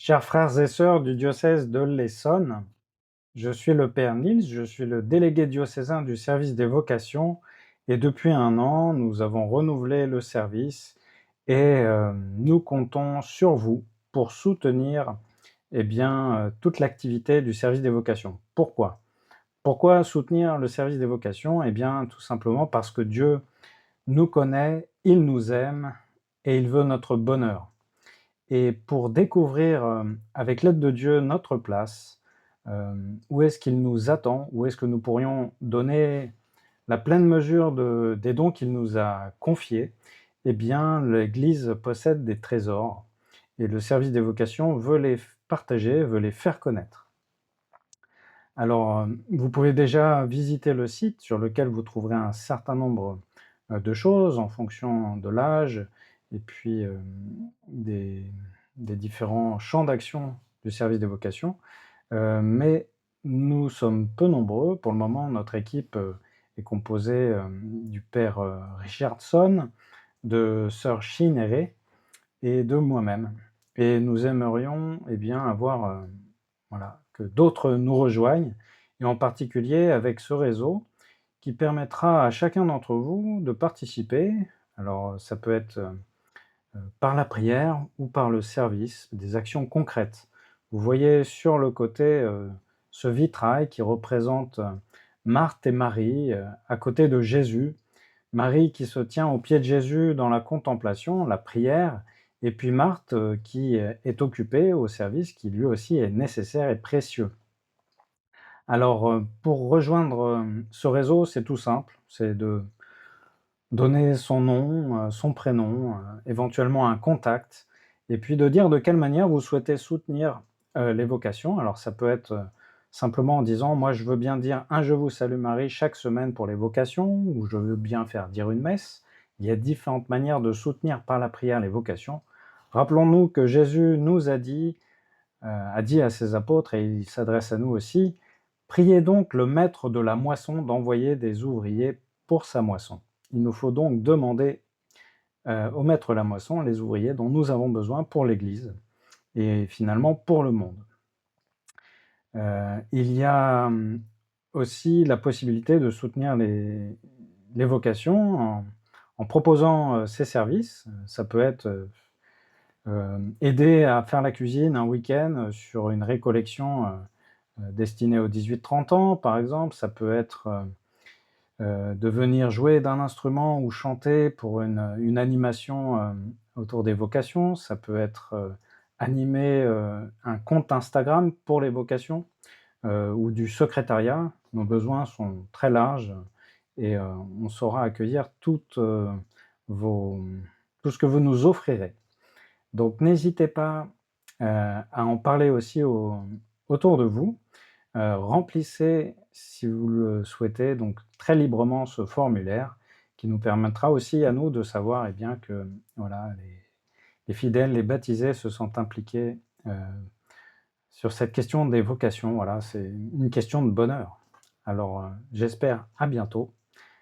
Chers frères et sœurs du diocèse de l'Essonne, je suis le père Nils, je suis le délégué diocésain du service des vocations et depuis un an, nous avons renouvelé le service et nous comptons sur vous pour soutenir toute l'activité du service des vocations. Pourquoi? Pourquoi soutenir le service des vocations? Eh bien, tout simplement parce que Dieu nous connaît, il nous aime et il veut notre bonheur. Et pour découvrir, avec l'aide de Dieu, notre place, où est-ce qu'il nous attend? Où est-ce que nous pourrions donner la pleine mesure des dons qu'il nous a confiés? Eh bien, l'Église possède des trésors et le service des vocations veut les partager, veut les faire connaître. Alors, vous pouvez déjà visiter le site sur lequel vous trouverez un certain nombre, de choses en fonction de l'âge et puis, des des différents champs d'action du service des vocations. Mais nous sommes peu nombreux. Pour le moment, notre équipe, est composée, du père, Richardson, de sœur Chinéré et de moi-même. Et nous aimerions, avoir, voilà, que d'autres nous rejoignent et en particulier avec ce réseau qui permettra à chacun d'entre vous de participer. Alors, ça peut être, par la prière ou par le service, des actions concrètes. Vous voyez sur le côté, ce vitrail qui représente, Marthe et Marie, à côté de Jésus. Marie qui se tient au pied de Jésus dans la contemplation, la prière, et puis Marthe, qui est occupée au service qui lui aussi est nécessaire et précieux. Alors, pour rejoindre, ce réseau, c'est tout simple, c'est de donner son nom, son prénom, éventuellement un contact et puis de dire de quelle manière vous souhaitez soutenir, les vocations. Alors ça peut être, simplement en disant: «Moi je veux bien dire un Je vous salue Marie chaque semaine pour les vocations» ou «Je veux bien faire dire une messe». Il y a différentes manières de soutenir par la prière les vocations. Rappelons-nous que Jésus nous a dit à ses apôtres et il s'adresse à nous aussi: «Priez donc le maître de la moisson d'envoyer des ouvriers pour sa moisson». Il nous faut donc demander, au maître de la moisson les ouvriers dont nous avons besoin pour l'Église et finalement pour le monde. Il y a, aussi la possibilité de soutenir les vocations en proposant, ces services. Ça peut être, aider à faire la cuisine un week-end, sur une récollection, destinée aux 18-30 ans, par exemple. Ça peut être, de venir jouer d'un instrument ou chanter pour une animation, autour des vocations. Ça peut être, animer, un compte Instagram pour les vocations, ou du secrétariat. Nos besoins sont très larges et on saura accueillir vos tout ce que vous nous offrirez. Donc n'hésitez pas, à en parler aussi autour de vous. Remplissez, si vous le souhaitez, donc très librement ce formulaire qui nous permettra aussi à nous de savoir, que voilà, les fidèles, les baptisés se sentent impliqués, sur cette question des vocations. Voilà, c'est une question de bonheur. Alors, j'espère à bientôt